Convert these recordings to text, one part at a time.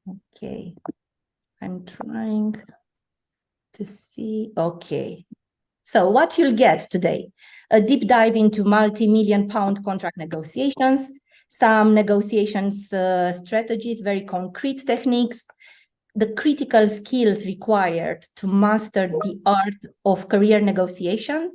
Okay, I'm trying to see. Okay, so what you'll get today, a deep dive into multi-million pound contract negotiations, some negotiations strategies, very concrete techniques, the critical skills required to master the art of career negotiation.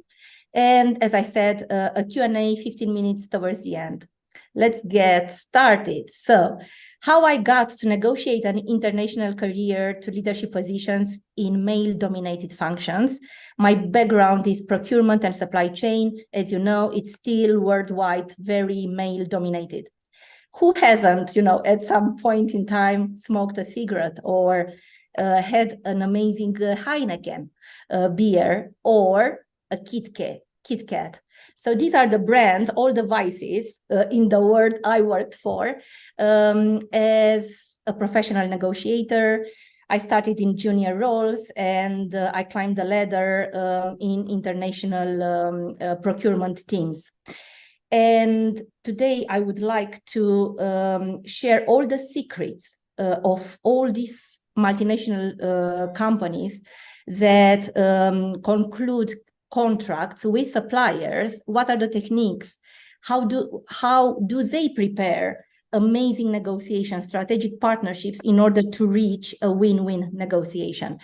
And as I said, a Q&A 15 minutes towards the end. Let's get started. So, how I got to negotiate an international career to leadership positions in male-dominated functions. My background is procurement and supply chain. As you know, it's still worldwide very male-dominated. Who hasn't, at some point in time smoked a cigarette or had an amazing Heineken beer or a Kit Kat. So these are the brands, all the vices in the world I worked for. As a professional negotiator, I started in junior roles and I climbed the ladder in international procurement teams. And today I would like to share all the secrets of all these multinational companies that conclude contracts with suppliers. What are the techniques? How do they prepare amazing negotiation, strategic partnerships in order to reach a win-win negotiation?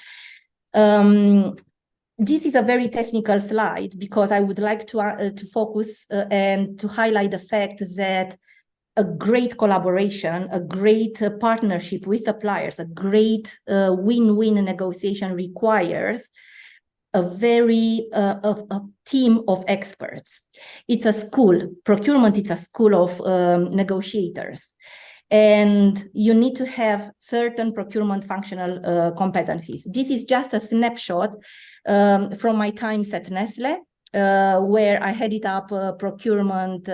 This is a very technical slide because I would like to focus and to highlight the fact that a great collaboration, a great partnership with suppliers, a great win-win negotiation requires a team of experts. It's a school, procurement, it's a school of negotiators. And you need to have certain procurement functional competencies. This is just a snapshot from my times at Nestle, where I headed up a procurement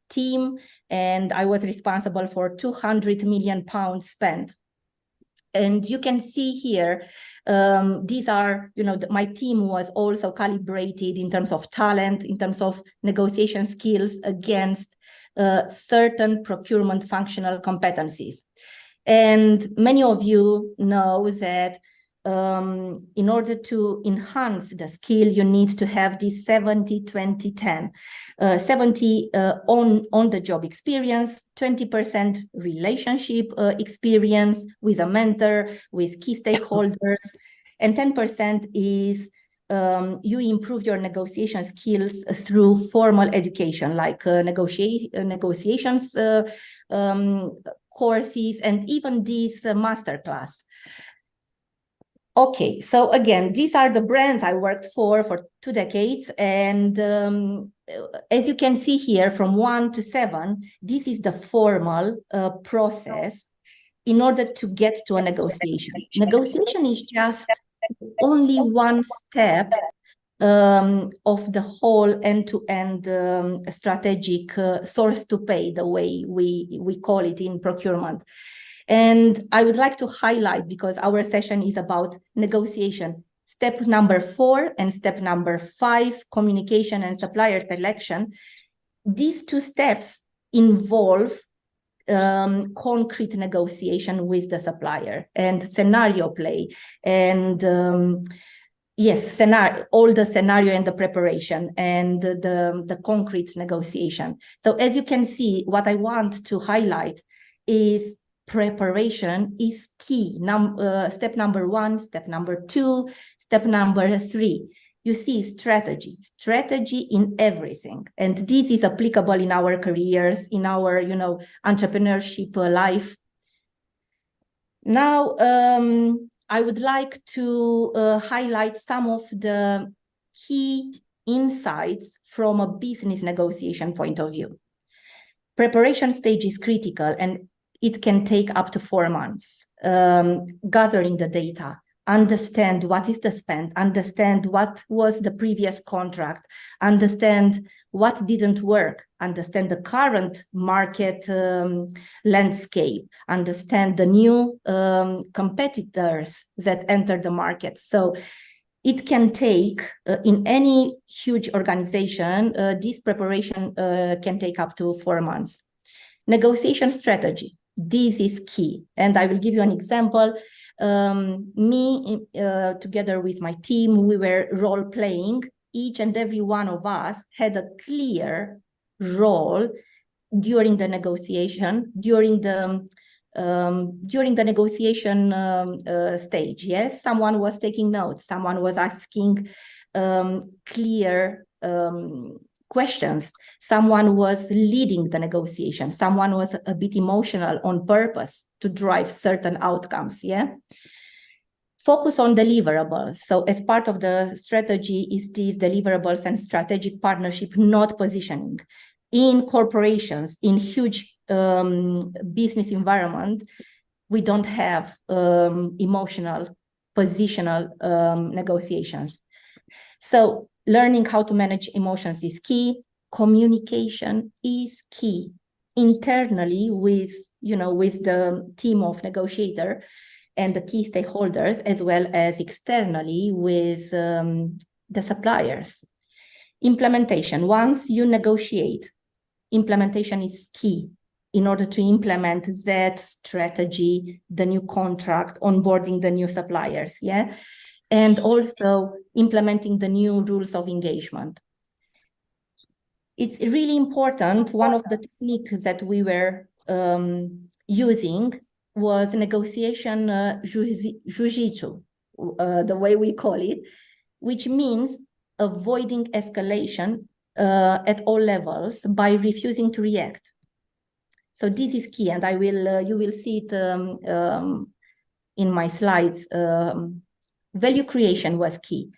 team, and I was responsible for 200 million pounds spent. And you can see here, these are, my team was also calibrated in terms of talent, in terms of negotiation skills against certain procurement functional competencies. And many of you know that in order to enhance the skill, you need to have this 70-20-10. 70 on the job experience, 20% relationship experience with a mentor, with key stakeholders, and 10% is you improve your negotiation skills through formal education, like negotiations courses, and even this masterclass. Okay, so again, these are the brands I worked for 2 decades. And as you can see here, from 1 to 7, this is the formal process in order to get to a negotiation. Negotiation is just only one step of the whole end-to-end strategic source to pay, the way we call it in procurement. And I would like to highlight, because our session is about negotiation, step number 4 and step number 5, communication and supplier selection. These 2 steps involve concrete negotiation with the supplier and scenario play and yes, all the scenario and the preparation and the concrete negotiation. So as you can see, what I want to highlight is preparation is key. Step number 1, step number 2, step number 3. You see strategy in everything. And this is applicable in our careers, in our, entrepreneurship life. Now, I would like to highlight some of the key insights from a business negotiation point of view. Preparation stage is critical, and it can take up to 4 months. Gathering the data, understand what is the spend, understand what was the previous contract, understand what didn't work, understand the current market landscape, understand the new competitors that enter the market. So it can take, in any huge organization, this preparation can take up to 4 months. Negotiation strategy. This is key. And I will give you an example. Together with my team, we were role playing. Each and every one of us had a clear role during the negotiation, during the negotiation stage. Yes, someone was taking notes, someone was asking clear questions, someone was leading the negotiation, someone was a bit emotional on purpose to drive certain outcomes. Yeah. Focus on deliverables. So as part of the strategy is these deliverables and strategic partnership, not positioning. In corporations, in huge business environment, we don't have emotional, positional negotiations. So learning how to manage emotions is key. Communication is key internally with the team of negotiator and the key stakeholders, as well as externally with the suppliers. Implementation. Once you negotiate, implementation is key in order to implement that strategy, the new contract, onboarding the new suppliers, yeah? And also implementing the new rules of engagement. It's really important. One of the techniques that we were using was negotiation jujitsu, the way we call it, which means avoiding escalation at all levels by refusing to react. So this is key, and you will see it in my slides. Value creation was key.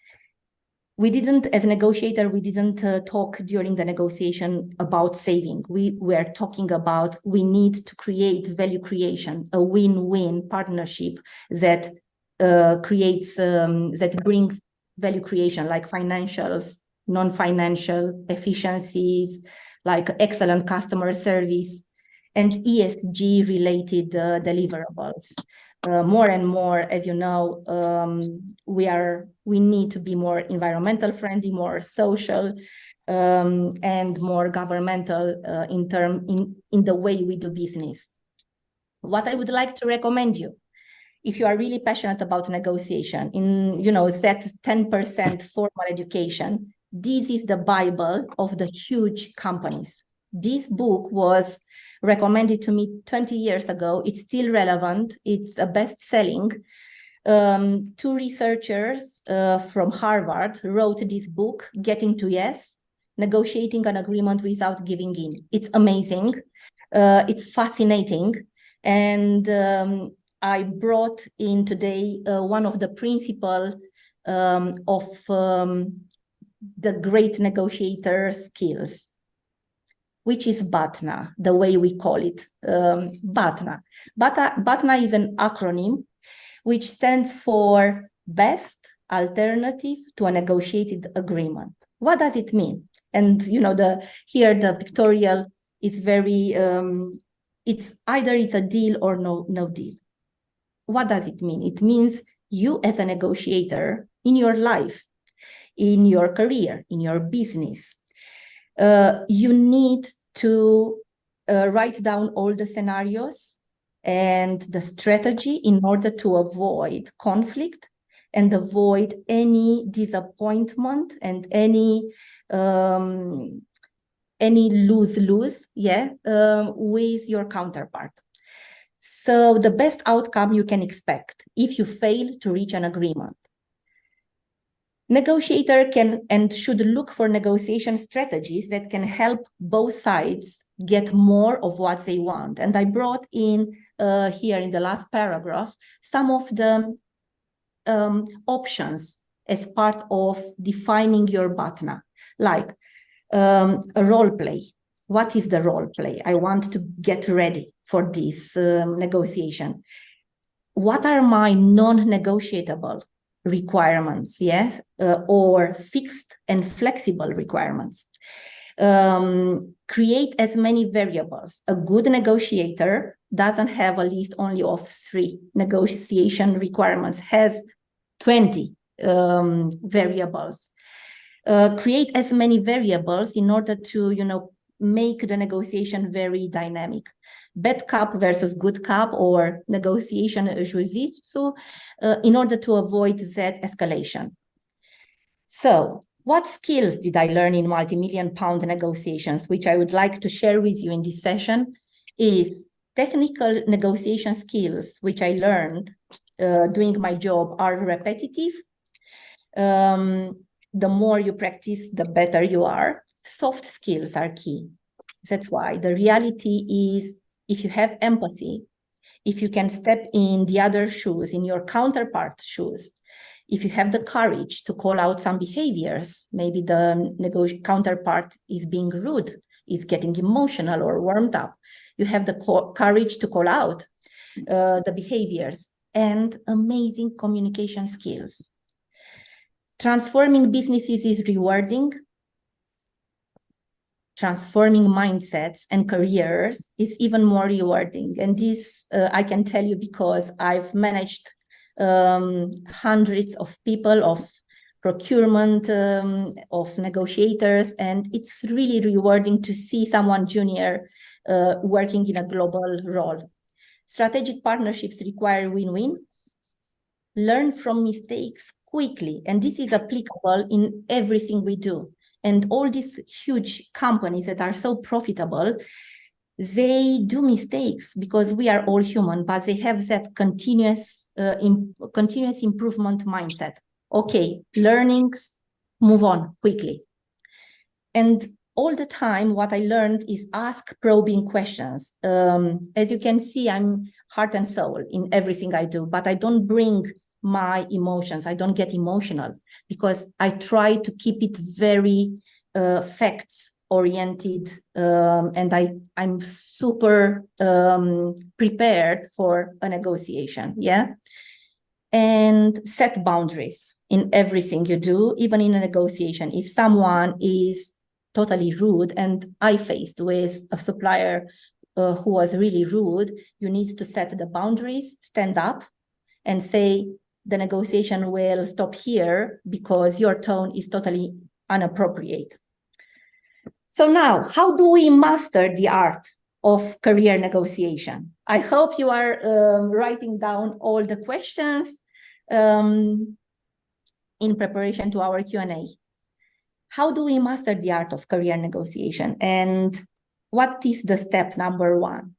We didn't, as a negotiator, we didn't talk during the negotiation about saving. We were talking about we need to create value creation, a win-win partnership that that brings value creation, like financials, non-financial efficiencies, like excellent customer service, and ESG-related deliverables. More and more, as you know, we need to be more environmental friendly, more social, and more governmental in the way we do business. What I would like to recommend you, if you are really passionate about negotiation, that 10% formal education, this is the Bible of the huge companies. This book was recommended to me 20 years ago. It's still relevant. It's a best-selling. Two researchers from Harvard wrote this book, Getting to Yes, Negotiating an Agreement Without Giving In. It's amazing. It's fascinating. And I brought in today one of the principles of the great negotiator skills, which is BATNA, the way we call it, BATNA. BATNA is an acronym which stands for Best Alternative to a Negotiated Agreement. What does it mean? And here the pictorial is very, it's either it's a deal or no deal. What does it mean? It means you as a negotiator in your life, in your career, in your business, you need to write down all the scenarios and the strategy in order to avoid conflict and avoid any disappointment and any lose-lose, with your counterpart. So the best outcome you can expect if you fail to reach an agreement. Negotiator can and should look for negotiation strategies that can help both sides get more of what they want. And I brought in here in the last paragraph some of the options as part of defining your BATNA, like a role play. What is the role play? I want to get ready for this negotiation. What are my non-negotiable requirements, or fixed and flexible requirements? Create as many variables. A good negotiator doesn't have a list only of 3 negotiation requirements, has 20 variables. Create as many variables in order to, make the negotiation very dynamic. bad cop versus good cop, or negotiation jujitsu, in order to avoid that escalation. So what skills did I learn in multi-million pound negotiations, which I would like to share with you in this session, is technical negotiation skills, which I learned doing my job, are repetitive. The more you practice, the better you are. Soft skills are key. That's why the reality is, if you have empathy, if you can step in the other shoes, in your counterpart shoes, if you have the courage to call out some behaviors, maybe the counterpart is being rude, is getting emotional or warmed up, you have the courage to call out the behaviors, and amazing communication skills. Transforming businesses is rewarding. Transforming mindsets and careers is even more rewarding. And this I can tell you because I've managed hundreds of people, of procurement, of negotiators, and it's really rewarding to see someone junior working in a global role. Strategic partnerships require win-win. Learn from mistakes quickly, and this is applicable in everything we do. And all these huge companies that are so profitable, they do mistakes because we are all human, but they have that continuous improvement mindset. Okay, learnings, move on quickly. And all the time, what I learned is ask probing questions. As you can see, I'm heart and soul in everything I do, but I don't bring my emotions. I don't get emotional because I try to keep it very facts oriented, and I'm super prepared for a negotiation. Yeah. And set boundaries in everything you do, even in a negotiation. If someone is totally rude, and I faced with a supplier who was really rude, you need to set the boundaries, stand up and say, the negotiation will stop here because your tone is totally inappropriate. So now, how do we master the art of career negotiation? I hope you are writing down all the questions in preparation to our Q&A. How do we master the art of career negotiation? And what is the step number one?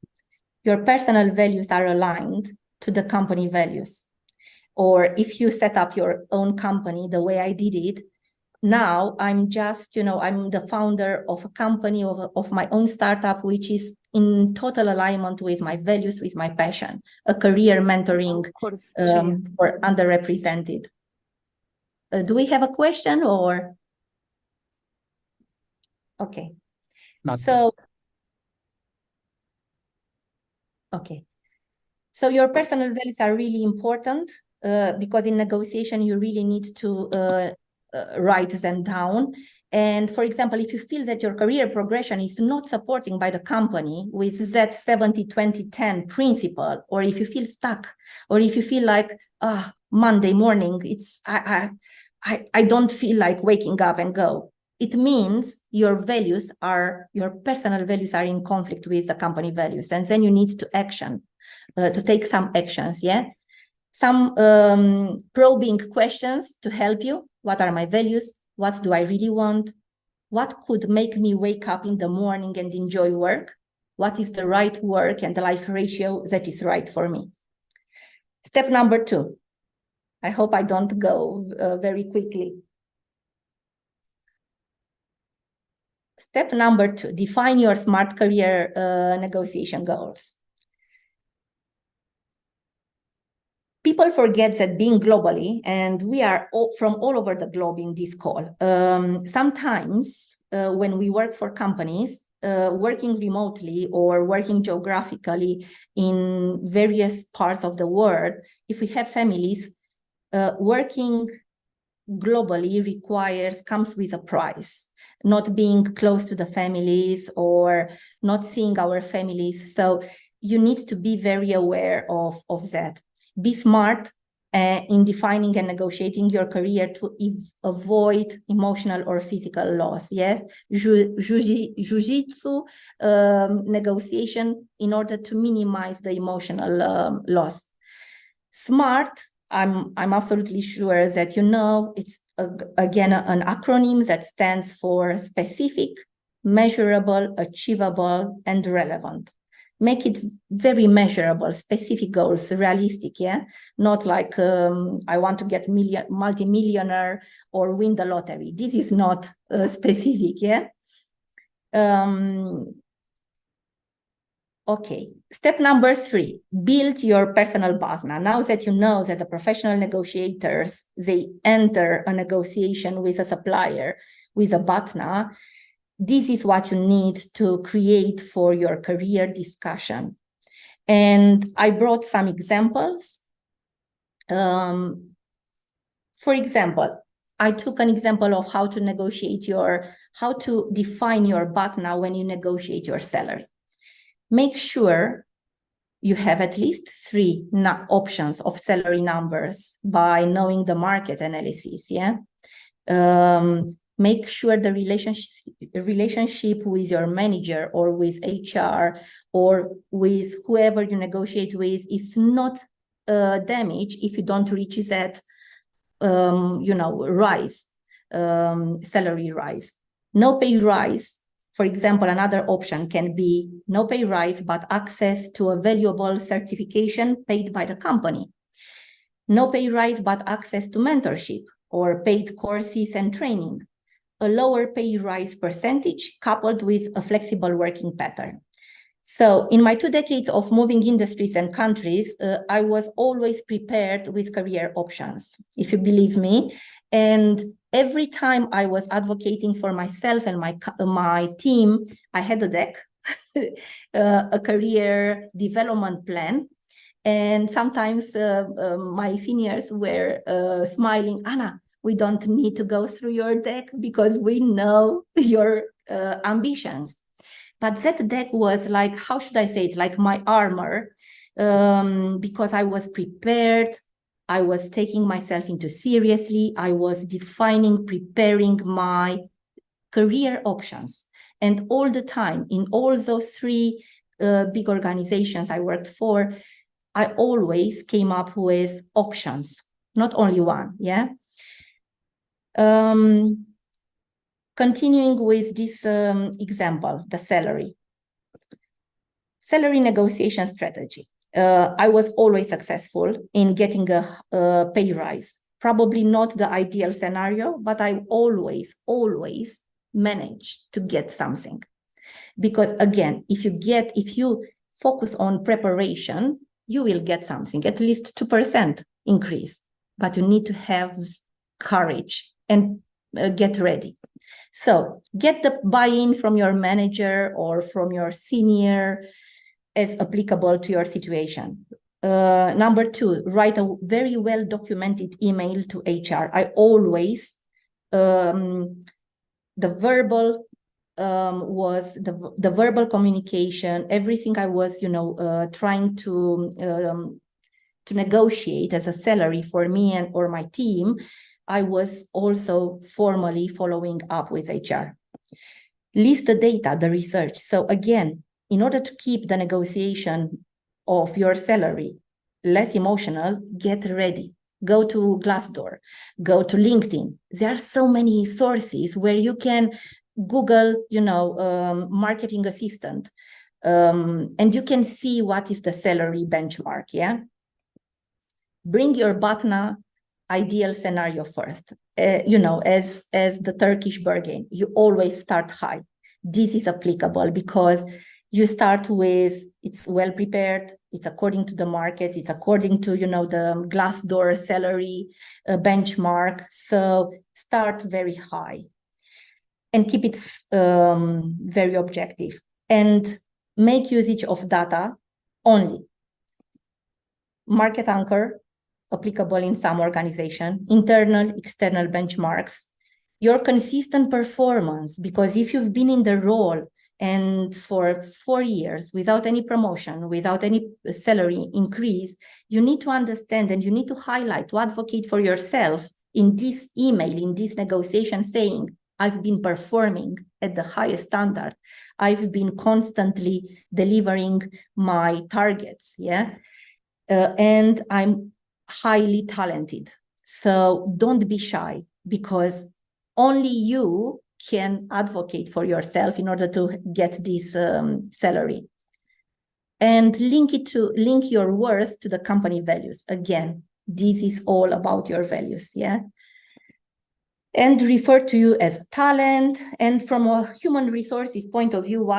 Your personal values are aligned to the company values. Or if you set up your own company the way I did it, now I'm just, I'm the founder of a company, of my own startup, which is in total alignment with my values, with my passion, a career mentoring for underrepresented. Do we have a question or? Okay. Okay. So your personal values are really important because in negotiation, you really need to write them down. And for example, if you feel that your career progression is not supported by the company with that 70-20-10 principle, or if you feel stuck, or if you feel like, Monday morning, I don't feel like waking up and go. It means your personal values are in conflict with the company values. And then you need to take some actions, yeah? Some probing questions to help you. What are my values? What do I really want? What could make me wake up in the morning and enjoy work? What is the right work and the life ratio that is right for me? Step number 2. I hope I don't go very quickly. Step number 2, define your smart career negotiation goals. People forget that being globally, and we are from all over the globe in this call, sometimes when we work for companies, working remotely or working geographically in various parts of the world, if we have families, working globally comes with a price, not being close to the families or not seeing our families. So you need to be very aware of that. Be smart, in defining and negotiating your career to avoid emotional or physical loss. Yes, Jiu-Jitsu negotiation in order to minimize the emotional loss. SMART, I'm absolutely sure that you know, it's again an acronym that stands for specific, measurable, achievable, and relevant. Make it very measurable, specific goals, realistic, yeah? Not like I want to get multi-millionaire or win the lottery. This is not specific, yeah? Okay, step number 3, build your personal BATNA. Now that you know that the professional negotiators, they enter a negotiation with a supplier with a BATNA, this is what you need to create for your career discussion. And I brought some examples. For example, I took an example of how to negotiate how to define your BATNA when you negotiate your salary. Make sure you have at least 3 options of salary numbers by knowing the market analysis, yeah? Make sure the relationship with your manager or with HR or with whoever you negotiate with is not damaged if you don't reach that, salary rise. No pay rise. For example, another option can be no pay rise, but access to a valuable certification paid by the company. No pay rise, but access to mentorship or paid courses and training. A lower pay rise percentage coupled with a flexible working pattern. So in my 2 decades of moving industries and countries, I was always prepared with career options, if you believe me. And every time I was advocating for myself and my team, I had a deck, a career development plan. And sometimes my seniors were smiling, Anna, we don't need to go through your deck because we know your ambitions. But that deck was like, how should I say it, like my armor, because I was prepared. I was taking myself into seriously. I was preparing my career options. And all the time, in all those 3 big organizations I worked for, I always came up with options, not only one, yeah? Continuing with this example, the salary. Salary negotiation strategy. I was always successful in getting a pay rise. Probably not the ideal scenario, but I always managed to get something. Because again, if you focus on preparation, you will get something, at least 2% increase, but you need to have courage and get ready. So get the buy-in from your manager or from your senior as applicable to your situation. Number 2, write a very well documented email to HR. I always, the verbal was the verbal communication, everything I was, trying to negotiate as a salary for me or my team, I was also formally following up with HR. List the data, the research. So again, in order to keep the negotiation of your salary less emotional, get ready. Go to Glassdoor, go to LinkedIn. There are so many sources where you can Google, marketing assistant, and you can see what is the salary benchmark, yeah? Bring your BATNA ideal scenario first. As the Turkish bargain, you always start high. This is applicable because you start with, it's well prepared, it's according to the market, it's according to, the Glassdoor salary benchmark. So start very high and keep it very objective and make usage of data only. Market anchor, applicable in some organization, internal, external benchmarks, your consistent performance, because if you've been in the role and for 4 years without any promotion, without any salary increase, you need to understand and you need to highlight, to advocate for yourself in this email, in this negotiation, saying, I've been performing at the highest standard. I've been constantly delivering my targets, yeah? And I'm highly talented. So don't be shy, because only you can advocate for yourself in order to get this salary. And link your worth to the company values. Again, this is all about your values, yeah? And refer to you as talent. And from a human resources point of view,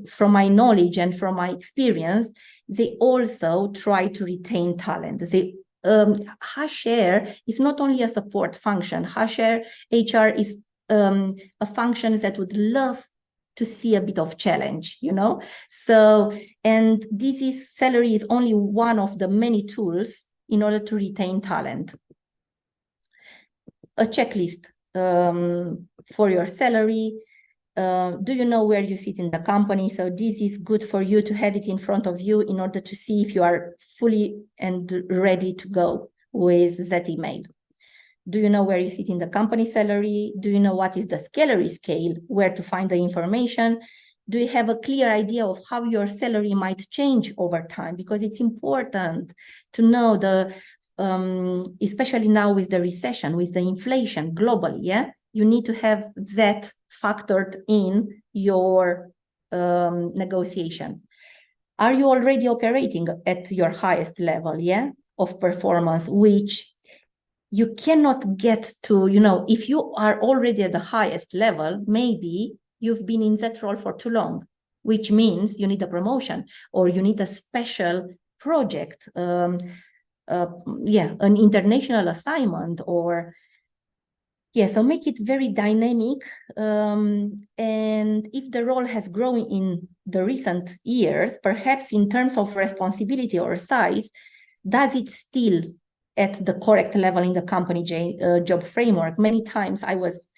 from my knowledge and from my experience, they also try to retain talent. HR is not only a support function. HR is a function that would love to see a bit of challenge, you know? So, and salary is only one of the many tools in order to retain talent. A checklist for your salary. Do you know where you sit in the company? So this is good for you to have it in front of you in order to see if you are fully and ready to go with that email. Do you know where you sit in the company salary? Do you know what is the salary scale, where to find the information? Do you have a clear idea of how your salary might change over time? Because it's important to know especially now with the recession, with the inflation globally, yeah? You need to have that factored in your negotiation. Are you already operating at your highest level, yeah, of performance, which you cannot get to, you know, if you are already at the highest level, maybe you've been in that role for too long, which means you need a promotion or you need a special project, an international assignment, or so make it very dynamic. And if the role has grown in the recent years, perhaps in terms of responsibility or size, does it still at the correct level in the company job framework? Many times I was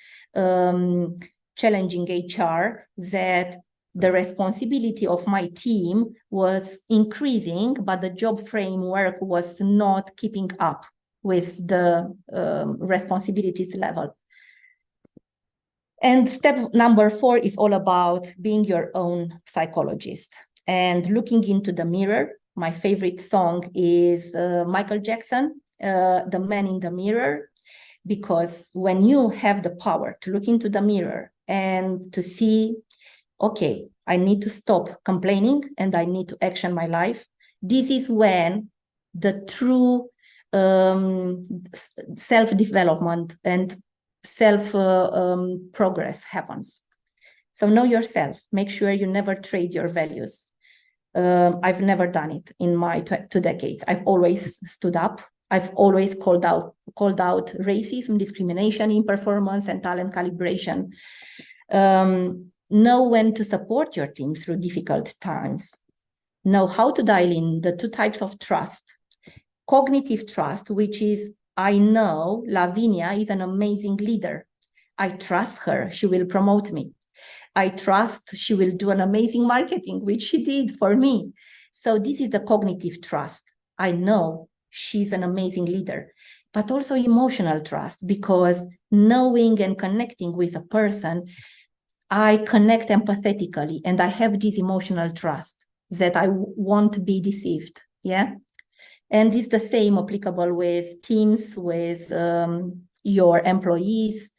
challenging HR that the responsibility of my team was increasing, but the job framework was not keeping up with the responsibilities level. And step number 4 is all about being your own psychologist and looking into the mirror. My favorite song is Michael Jackson, The Man in the Mirror, because when you have the power to look into the mirror and to see, okay, I need to stop complaining and I need to action my life, this is when the true self-development and self-progress happens. So know yourself. Make sure you never trade your values. I've never done it in my 2 decades. I've always stood up. I've always called out racism, discrimination in performance, and talent calibration. Know when to support your team through difficult times. Know how to dial in the 2 types of trust. Cognitive trust, which is, I know Lavinia is an amazing leader. I trust her, she will promote me. I trust she will do an amazing marketing, which she did for me. So this is the cognitive trust. I know she's an amazing leader, but also emotional trust, because knowing and connecting with a person, I connect empathetically and I have this emotional trust that I won't be deceived, yeah? And it's the same applicable with teams, with your employees.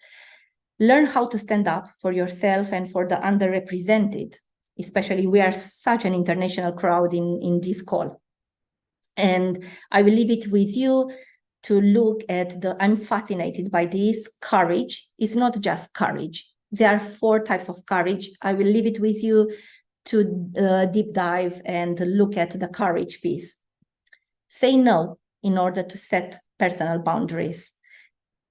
Learn how to stand up for yourself and for the underrepresented. Especially, we are such an international crowd in this call. And I will leave it with you to look at I'm fascinated by this. Courage is not just courage. There are 4 types of courage. I will leave it with you to deep dive and look at the courage piece. Say no in order to set personal boundaries.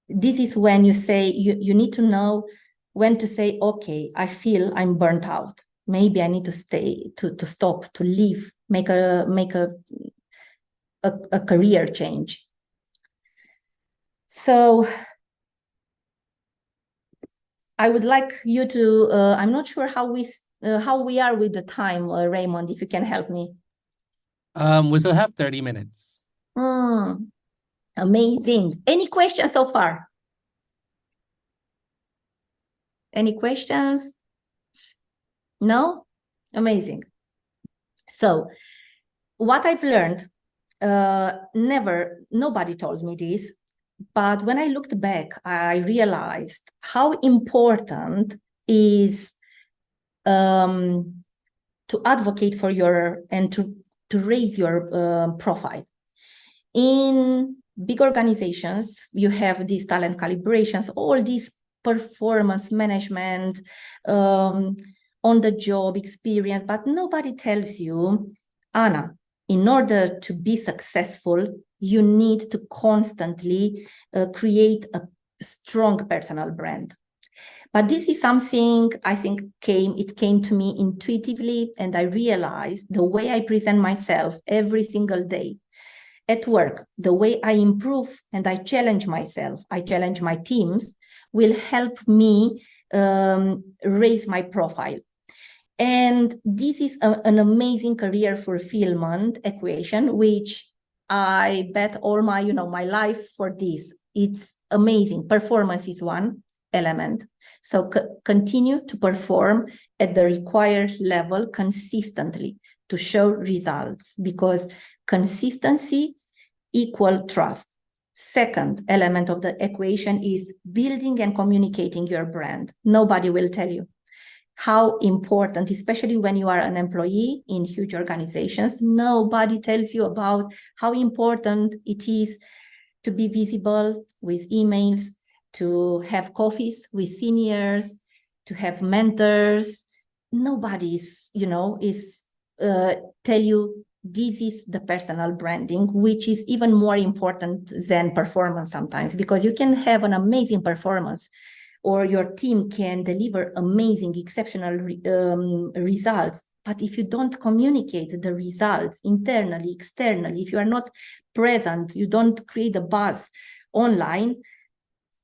This is when you say, you need to know when to say, okay, I feel I'm burnt out. Maybe I need to stop, to leave, make a career change. So I would like you to, I'm not sure how we how we are with the time, Raymond, if you can help me. We still have 30 minutes. Amazing. Any questions so far? Any questions? No? Amazing. So what I've learned, nobody told me this, but when I looked back, I realized how important is to advocate for your and to raise your profile. In big organizations, you have these talent calibrations, all these performance management, on the job experience, but nobody tells you, Anna, in order to be successful, you need to constantly create a strong personal brand. But this is something I think it came to me intuitively, and I realized the way I present myself every single day at work, the way I improve and I challenge myself, I challenge my teams, will help me raise my profile. And this is an amazing career fulfillment equation, which I bet all my, my life for this. It's amazing. Performance is one element. So continue to perform at the required level consistently to show results, because consistency equals trust. Second element of the equation is building and communicating your brand. Nobody will tell you how important, especially when you are an employee in huge organizations, nobody tells you about how important it is to be visible with emails, to have coffees with seniors, to have mentors. Nobody's, tell you this is the personal branding, which is even more important than performance sometimes, because you can have an amazing performance or your team can deliver amazing, exceptional results. But if you don't communicate the results internally, externally, if you are not present, you don't create a buzz online,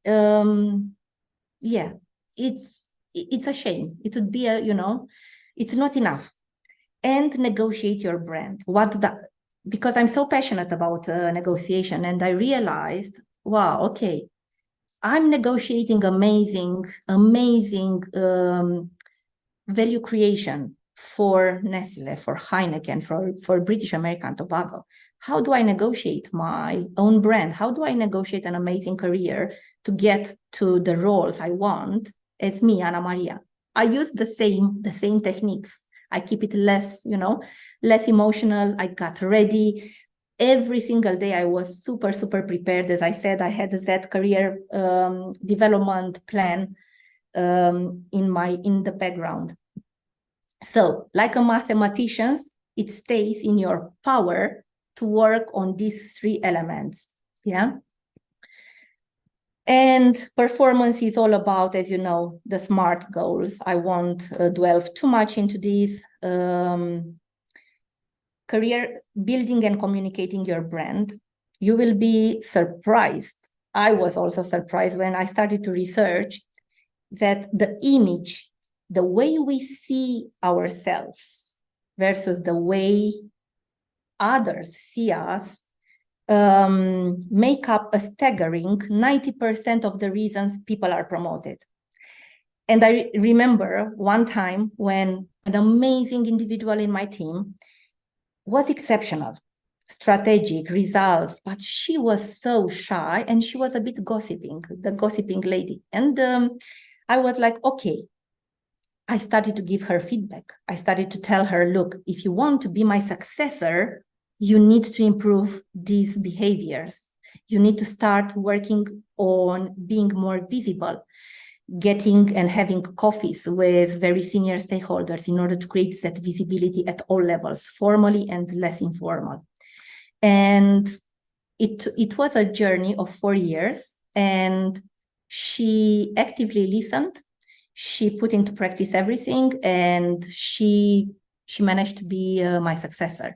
yeah, it's a shame. It would be it's not enough. And negotiate your brand. Because I'm so passionate about negotiation, and I realized, wow, okay, I'm negotiating amazing value creation for Nestle, for Heineken, for British American Tobacco. How do I negotiate my own brand? How do I negotiate an amazing career to get to the roles I want as me, Anna Maria? I use the same techniques. I keep it less emotional. I got ready. Every single day I was super, super prepared. As I said, I had that career development plan in the background. So like a mathematician, it stays in your power to work on these three elements. Yeah. And performance is all about, as you know, the SMART goals. I won't delve too much into these. Career building and communicating your brand. You will be surprised. I was also surprised when I started to research that the image, the way we see ourselves versus the way others see us, make up a staggering 90% of the reasons people are promoted. And I remember one time when an amazing individual in my team was exceptional, strategic, results, but she was so shy and she was a bit the gossiping lady. And I was like, okay, I started to give her feedback. I started to tell her, look, if you want to be my successor, you need to improve these behaviors. You need to start working on being more visible, getting and having coffees with very senior stakeholders in order to create that visibility at all levels, formally and less informal. And it was a journey of 4 years, and she actively listened. She put into practice everything, and she managed to be my successor.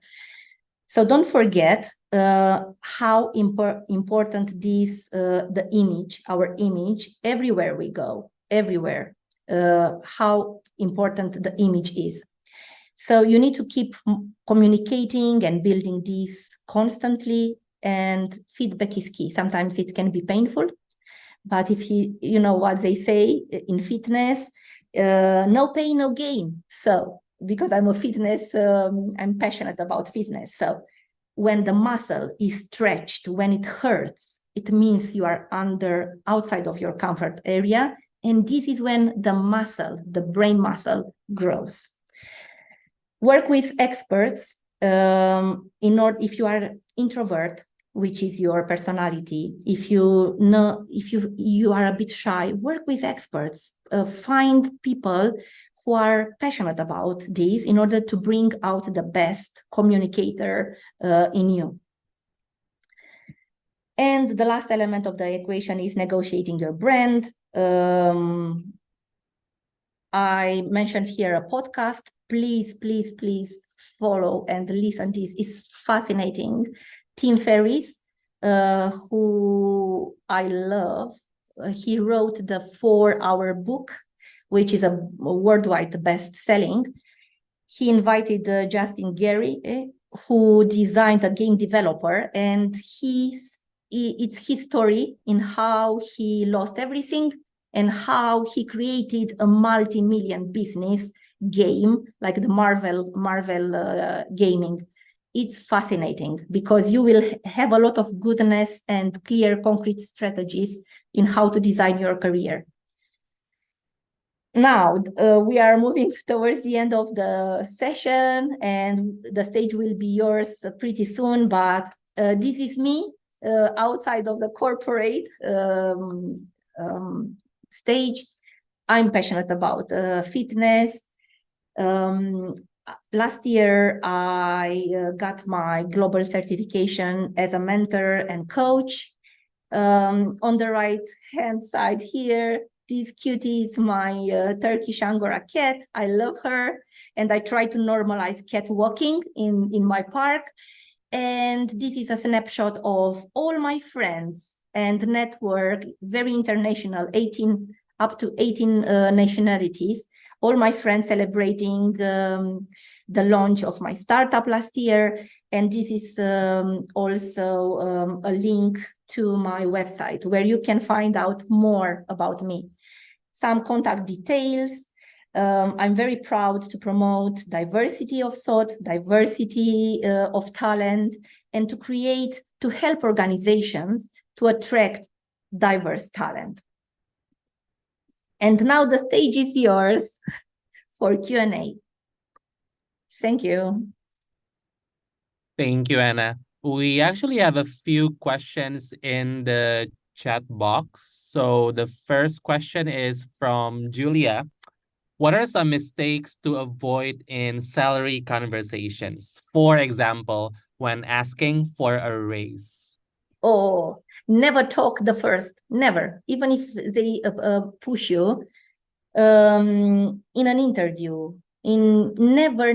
So don't forget how important this, the image, our image, everywhere we go, everywhere. how important the image is. So you need to keep communicating and building this constantly, and feedback is key. Sometimes it can be painful, but if you know what they say in fitness, no pain, no gain. So because I'm a fitness, I'm passionate about fitness. So when the muscle is stretched, when it hurts, it means you are outside of your comfort area. And this is when the muscle, the brain muscle, grows. Work with experts. If you are introvert, which is your personality, if you are a bit shy, work with experts. Find people who are passionate about this in order to bring out the best communicator in you. And the last element of the equation is negotiating your brand. I mentioned here a podcast. Please, please, please follow and listen. This is fascinating. Tim Ferriss, who I love, he wrote the 4-Hour book, which is a worldwide best-selling. He invited Justin Gary, who designed a game developer, and it's his story in how he lost everything and how he created a multi-million business game like the Marvel gaming. It's fascinating because you will have a lot of goodness and clear, concrete strategies in how to design your career. Now, we are moving towards the end of the session, and the stage will be yours pretty soon, but this is me outside of the corporate stage. I'm passionate about fitness. Last year, I got my global certification as a mentor and coach. On the right-hand side here, this cutie is my Turkish Angora cat. I love her, and I try to normalize cat walking in my park. And this is a snapshot of all my friends and network, very international, up to 18 nationalities. All my friends celebrating the launch of my startup last year. And this is also a link to my website where you can find out more about me. Some contact details. I'm very proud to promote diversity of thought, diversity of talent, and to help organizations to attract diverse talent. And now the stage is yours for Q&A. Thank you. Thank you, Anna. We actually have a few questions in the chat box. So the first question is from Julia. What are some mistakes to avoid in salary conversations? For example, when asking for a raise. Oh, never talk the first, never. Even if they push you in an interview, never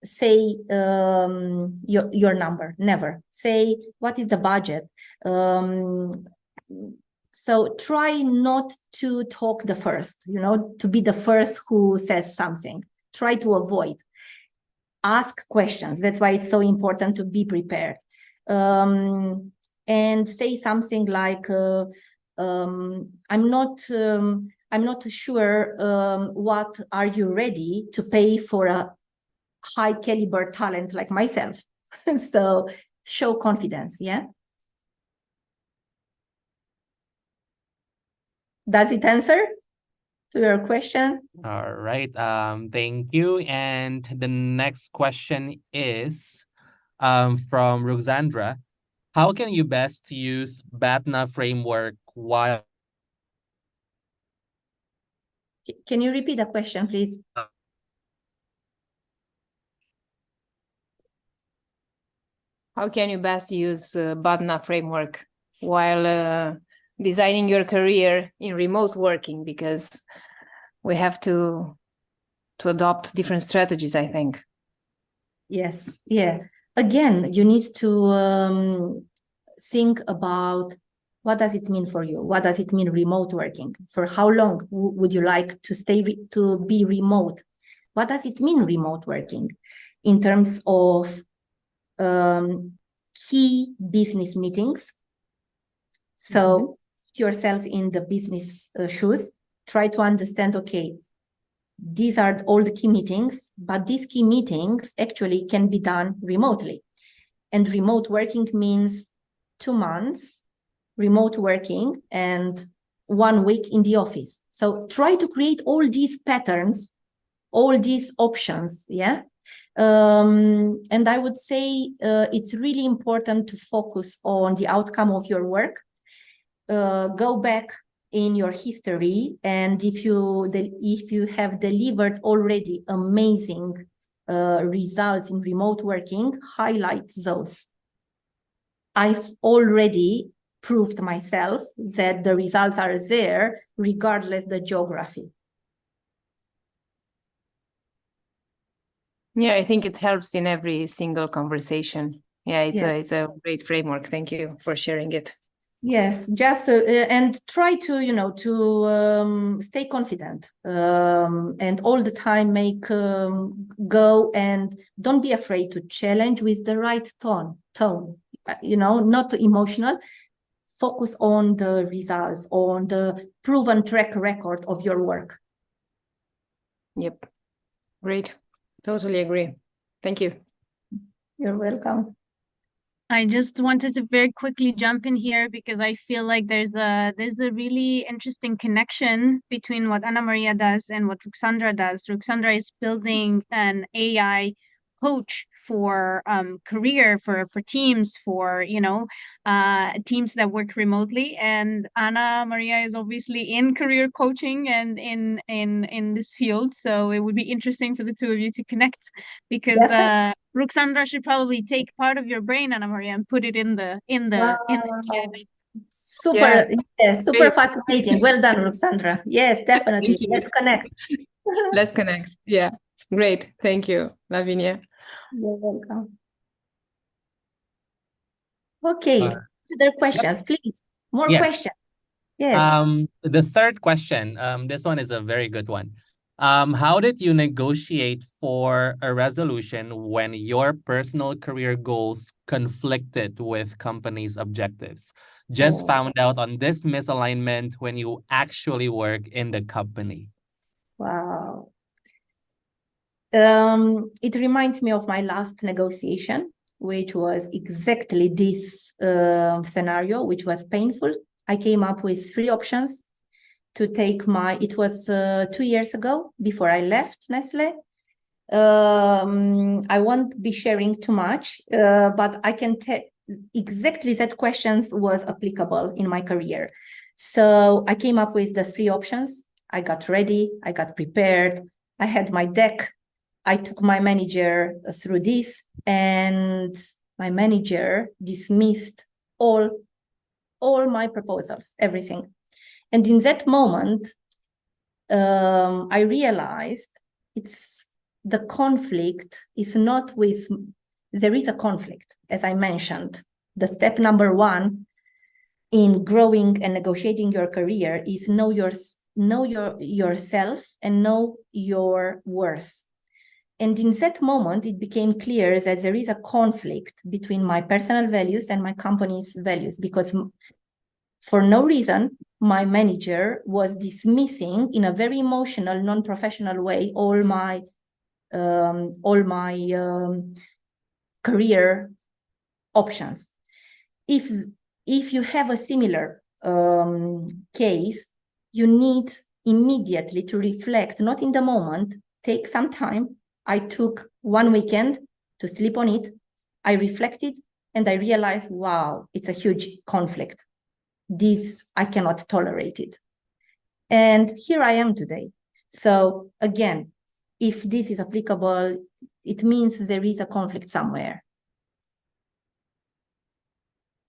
say your number, never. Say, what is the budget? So try not to talk the first, to be the first who says something. Try to avoid. Ask questions. That's why it's so important to be prepared. And say something like, I'm not sure what are you ready to pay for a high caliber talent like myself. So show confidence, yeah? Does it answer to your question? All right. Thank you. And the next question is from Roxandra. How can you best use BATNA framework while... Can you repeat the question, please? How can you best use BATNA framework while designing your career in remote working? Because we have to adopt different strategies, I think. Yes, yeah. Again, you need to think about What does it mean for you? What does it mean remote working? For how long would you like to to be remote? What does it mean remote working in terms of key business meetings? So put yourself in the business shoes, try to understand, okay, these are all the key meetings, but these key meetings actually can be done remotely. And remote working means 2 months remote working and 1 week in the office. So try to create all these patterns, all these options, yeah? And I would say it's really important to focus on the outcome of your work. Go back in your history, and if you have delivered already amazing results in remote working, highlight those. I've already proved myself that the results are there regardless the geography. Yeah, I think it helps in every single conversation. Yeah, it's a great framework. Thank you for sharing it. Yes, just and try to to stay confident and all the time make go, and don't be afraid to challenge with the right tone. Not too emotional. Focus on the results, on the proven track record of your work. Yep, great. Totally agree. Thank you. You're welcome. I just wanted to very quickly jump in here because I feel like there's a really interesting connection between what Anna Maria does and what Ruxandra does. Ruxandra is building an AI coach for career for teams, for teams that work remotely, and Anna Maria is obviously in career coaching and in this field, so it would be interesting for the two of you to connect, because Ruxandra should probably take part of your brain, Anna Maria, and put it in the AI. Super, yes, super fascinating. Well done, Ruxandra. Yes, definitely. Let's connect. Let's connect. Yeah, great. Thank you, Lavinia. You're welcome. Okay, other questions, please. More questions. Yes. The third question, this one is a very good one. How did you negotiate for a resolution when your personal career goals conflicted with company's objectives? Just found out on this misalignment when you actually work in the company. Wow. It reminds me of my last negotiation, which was exactly this scenario, which was painful. I came up with 3 options to take it was 2 years ago before I left Nestle. I won't be sharing too much, but I can tell exactly that questions was applicable in my career. So I came up with the 3 options. I got ready, I got prepared, I had my deck. I took my manager through this, and my manager dismissed all my proposals, everything. And in that moment, I realized the conflict is not with, there is a conflict, as I mentioned. The step number 1 in growing and negotiating your career is know yourself and know your worth. And in that moment, it became clear that there is a conflict between my personal values and my company's values, because for no reason, my manager was dismissing in a very emotional, non-professional way all my career options. If you have a similar case, you need immediately to reflect, not in the moment, take some time. I took 1 weekend to sleep on it. I reflected and I realized, wow, it's a huge conflict. This, I cannot tolerate it. And here I am today. So again, if this is applicable, it means there is a conflict somewhere.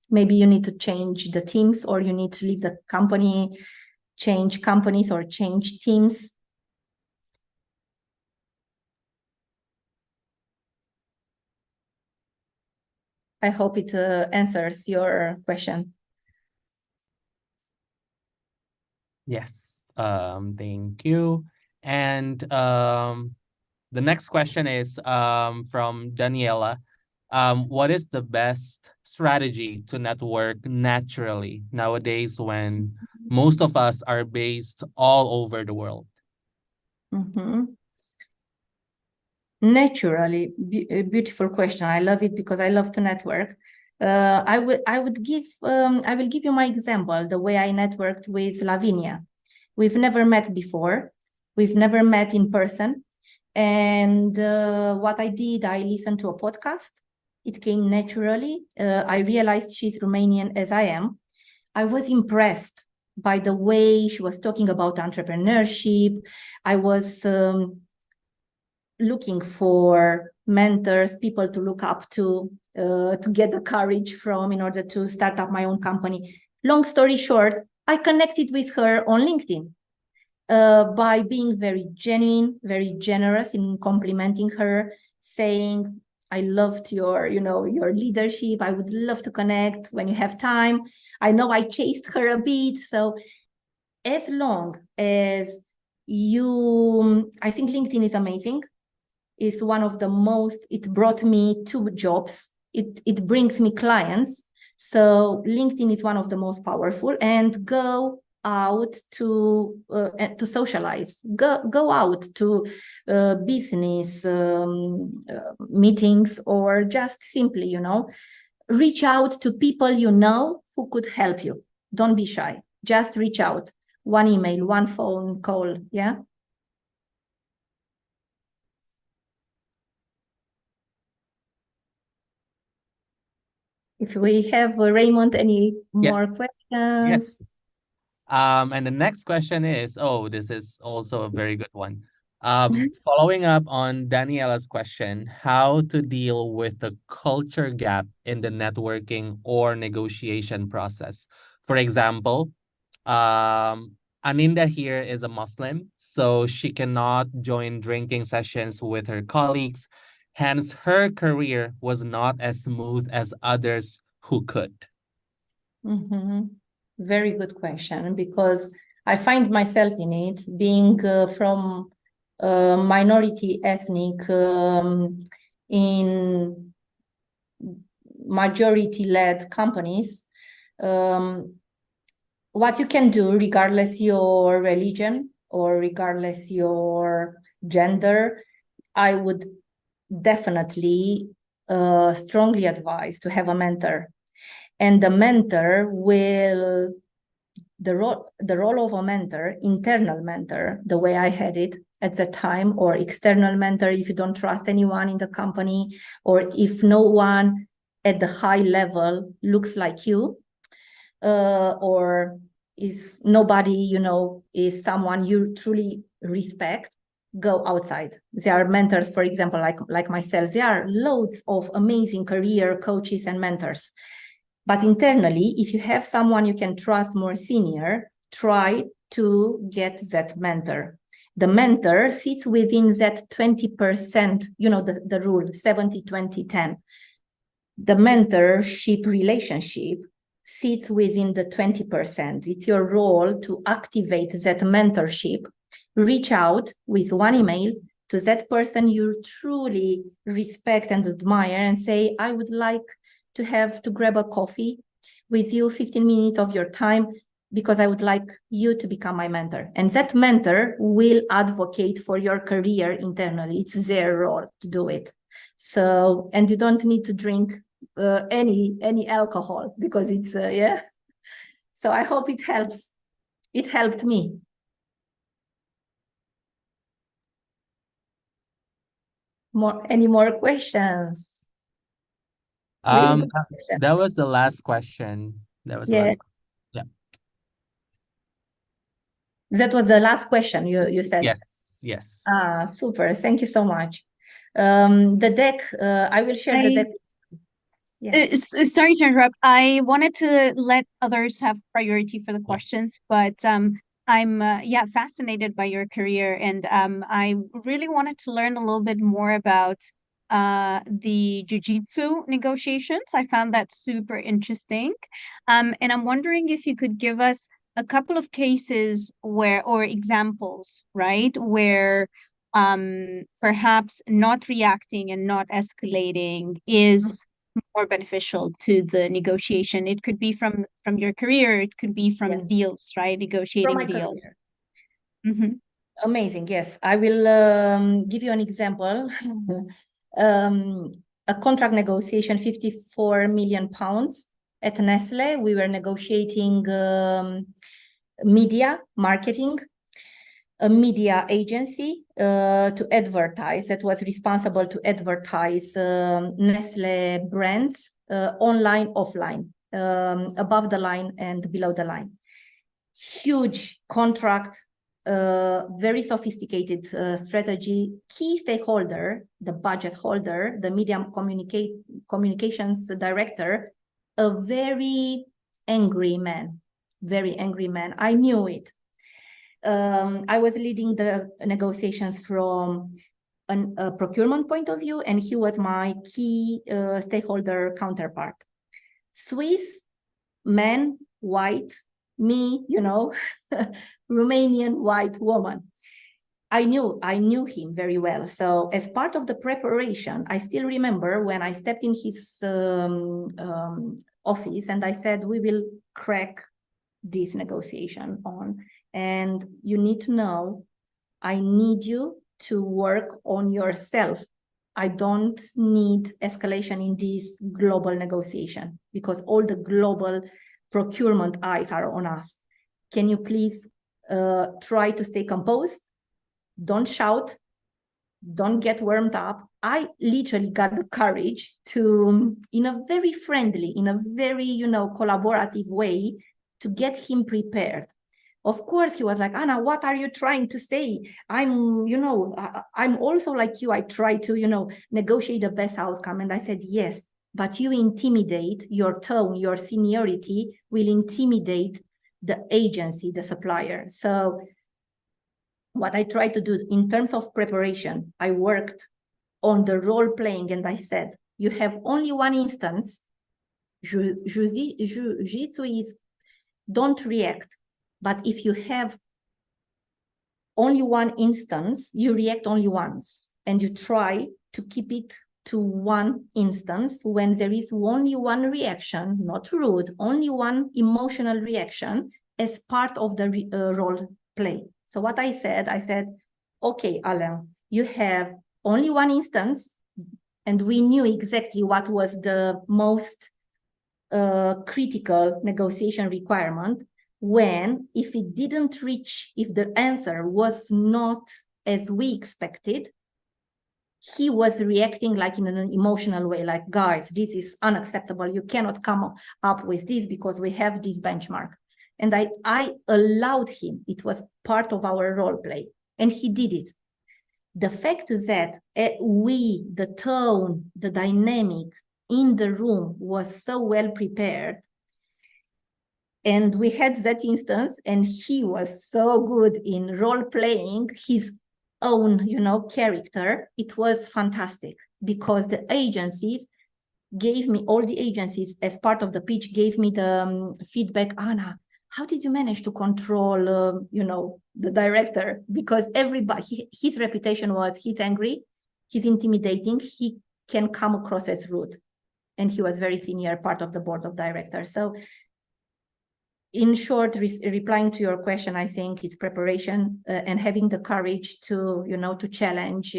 Maybe you need to change the teams, or you need to leave the company, change companies, or change teams. I hope it answers your question. Yes. Thank you. And the next question is from Daniela. What is the best strategy to network naturally nowadays when most of us are based all over the world? Mhm. Naturally, a beautiful question. I love it because I love to network. I will give you my example, the way I networked with Lavinia. We've never met before. We've never met in person. And what I did, I listened to a podcast. It came naturally. I realized she's Romanian as I am. I was impressed by the way she was talking about entrepreneurship. I was looking for mentors, people to look up to get the courage from in order to start up my own company. Long story short, I connected with her on LinkedIn by being very genuine, very generous in complimenting her, saying, I loved your leadership. I would love to connect when you have time. I know I chased her a bit. So as long as I think LinkedIn is amazing. Is one of the most, it brought me 2 jobs. It brings me clients. So LinkedIn is one of the most powerful, and go out to socialize, go out to business meetings, or just simply, reach out to people who could help you. Don't be shy. Just reach out. One email, one phone call. Yeah. If we have, Raymond, any more Yes. questions? Yes. And the next question is, this is also a very good one. Following up on Daniela's question, how to deal with the culture gap in the networking or negotiation process. For example, Aninda here is a Muslim, so she cannot join drinking sessions with her colleagues. Hence, her career was not as smooth as others who could. Very good question, because I find myself in it, being from minority ethnic in majority-led companies. What you can do, regardless your religion or regardless your gender, I would definitely strongly advise to have a mentor. And the mentor will, the role of a mentor, internal mentor, the way I had it at the time, or external mentor if you don't trust anyone in the company, or if no one at the high level looks like you, or is nobody, is someone you truly respect, go outside. There are mentors, for example, like myself. There are loads of amazing career coaches and mentors. But internally, if you have someone you can trust more senior, try to get that mentor. The mentor sits within that 20%, the rule, 70, 20, 10. The mentorship relationship sits within the 20%. It's your role to activate that mentorship. Reach out with one email to that person you truly respect and admire and say, I would like to grab a coffee with you, 15 minutes of your time, because I would like you to become my mentor. And that mentor will advocate for your career internally. It's their role to do it. So, and you don't need to drink any alcohol, because it's yeah. So I hope it helps. It helped me. Any more questions? Really good questions. That was the last question. That was the last. Yeah. That was the last question you said. Yes. Super. Thank you so much. The deck, I will share the deck. Yes. Sorry to interrupt. I wanted to let others have priority for the questions, but I'm fascinated by your career, and I really wanted to learn a little bit more about the jiu-jitsu negotiations. I found that super interesting. And I'm wondering if you could give us a couple of cases or examples, right, where perhaps not reacting and not escalating is more beneficial to the negotiation. It could be from your career, it could be from Yes. deals, right? From Negotiating my deals. career. Mhm. Amazing. Yes, I will give you an example. A contract negotiation, 54 million pounds at Nestle. We were negotiating media marketing, a media agency to advertise, that was responsible to advertise Nestle brands online, offline, above the line and below the line. Huge contract, very sophisticated strategy. Key stakeholder, the budget holder, the media communications director, a very angry man, very angry man. I knew it. I was leading the negotiations from a procurement point of view, and he was my key stakeholder counterpart. Swiss man, white, me, you know, Romanian white woman. I knew him very well. So as part of the preparation, I still remember when I stepped in his office and I said, we will crack this negotiation on. And you need to know, I need you to work on yourself. I don't need escalation in this global negotiation because all the global procurement eyes are on us. Can you please try to stay composed? Don't shout. Don't get warmed up. I literally got the courage to, in a very friendly, in a very, you know, collaborative way, to get him prepared. Of course, he was like, Anna, what are you trying to say? I'm, you know, I'm also like you. I try to, you know, negotiate the best outcome. And I said, yes, but you intimidate, your tone, your seniority will intimidate the agency, the supplier. So what I tried to do in terms of preparation, I worked on the role playing and I said, you have only one instance. Jiu-jitsu is don't react. But if you have only one instance, you react only once and you try to keep it to one instance when there is only one reaction, not rude, only one emotional reaction as part of the role play. So what I said, okay, Alain, you have only one instance and we knew exactly what was the most critical negotiation requirement. When, if it didn't reach, if the answer was not as we expected, he was reacting like in an emotional way, like, guys, this is unacceptable. You cannot come up with this because we have this benchmark. And I allowed him. It was part of our role play, and he did it. The fact that the tone, the dynamic in the room was so well prepared, and we had that instance, and he was so good in role playing his own, you know, character. It was fantastic because the agencies gave me, all the agencies as part of the pitch gave me the feedback, Anna, how did you manage to control, you know, the director? Because everybody, his reputation was he's angry, he's intimidating, he can come across as rude. And he was very senior part of the board of directors. So in short, replying to your question, I think it's preparation and having the courage to, you know, to challenge,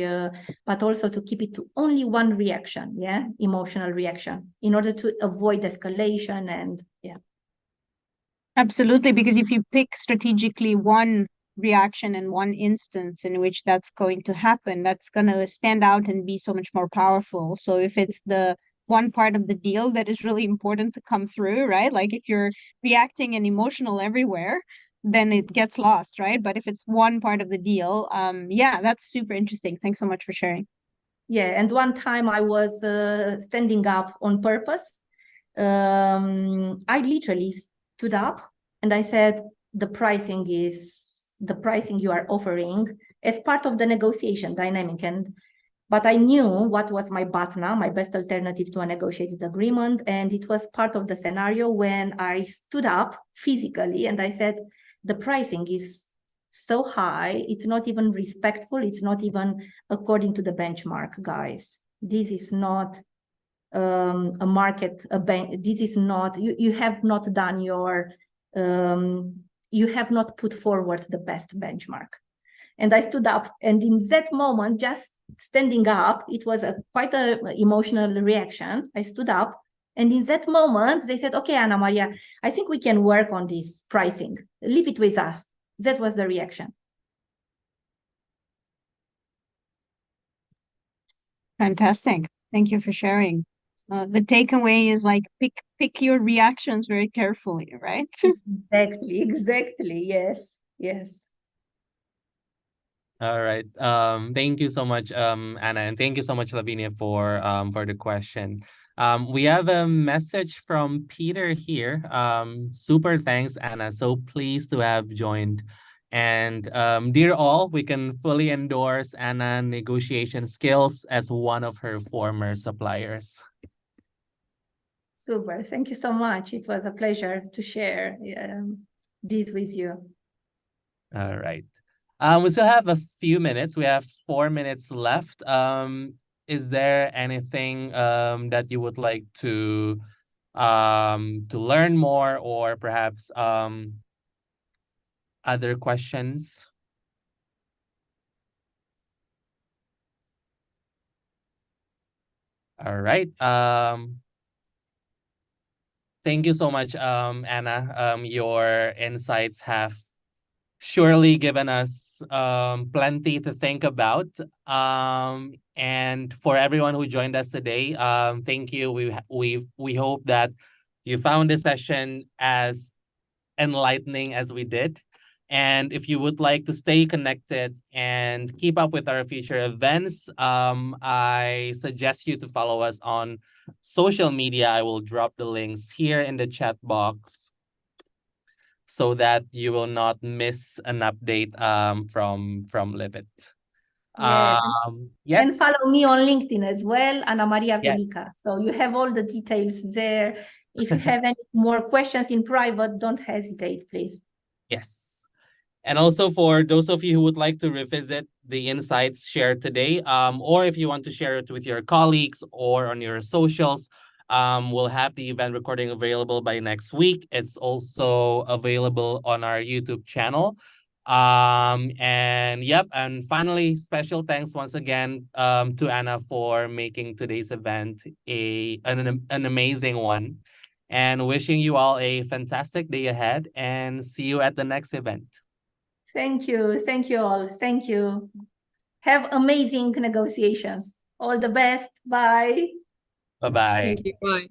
but also to keep it to only one reaction, yeah, emotional reaction, in order to avoid escalation and, yeah. Absolutely, because if you pick strategically one reaction in one instance in which that's going to happen, that's going to stand out and be so much more powerful. So if it's the one part of the deal that is really important to come through, right? Like if you're reacting and emotional everywhere, then it gets lost, right? But if it's one part of the deal, yeah, that's super interesting. Thanks so much for sharing. Yeah, and one time I was standing up on purpose. I literally stood up and I said, the pricing you are offering as part of the negotiation dynamic. And But I knew what was my BATNA, my best alternative to a negotiated agreement. And it was part of the scenario when I stood up physically and I said, the pricing is so high, it's not even respectful, it's not even according to the benchmark, guys. This is not a market, a bank, this is not, you have not done your, you have not put forward the best benchmark. And I stood up, and in that moment, just standing up, it was quite an emotional reaction. I stood up, and in that moment, they said, okay, Ana Maria, I think we can work on this pricing. Leave it with us. That was the reaction. Fantastic. Thank you for sharing. The takeaway is like pick your reactions very carefully, right? Exactly. Yes. All right. Thank you so much, Anna, and thank you so much, Lavinia, for the question. We have a message from Peter here. Super thanks, Anna. So pleased to have joined. And dear all, we can fully endorse Anna's negotiation skills as one of her former suppliers. Super. Thank you so much. It was a pleasure to share this with you. All right. We still have a few minutes. We have 4 minutes left. Is there anything that you would like to learn more, or perhaps other questions? All right. Thank you so much, Anna. Your insights have surely given us plenty to think about. And for everyone who joined us today, thank you. We hope that you found this session as enlightening as we did. And if you would like to stay connected and keep up with our future events, I suggest you to follow us on social media. I will drop the links here in the chat box so that you will not miss an update from Libet. Yes. Yes. And follow me on LinkedIn as well, Ana Maria Velica. Yes. So you have all the details there. If you have any more questions in private, don't hesitate, please. Yes. And also for those of you who would like to revisit the insights shared today, or if you want to share it with your colleagues or on your socials, we'll have the event recording available by next week. It's also available on our YouTube channel. And yep, and finally, special thanks once again to Anna for making today's event an amazing one. And wishing you all a fantastic day ahead, and see you at the next event. Thank you. Thank you all. Thank you. Have amazing negotiations. All the best. Bye. Bye-bye. Bye.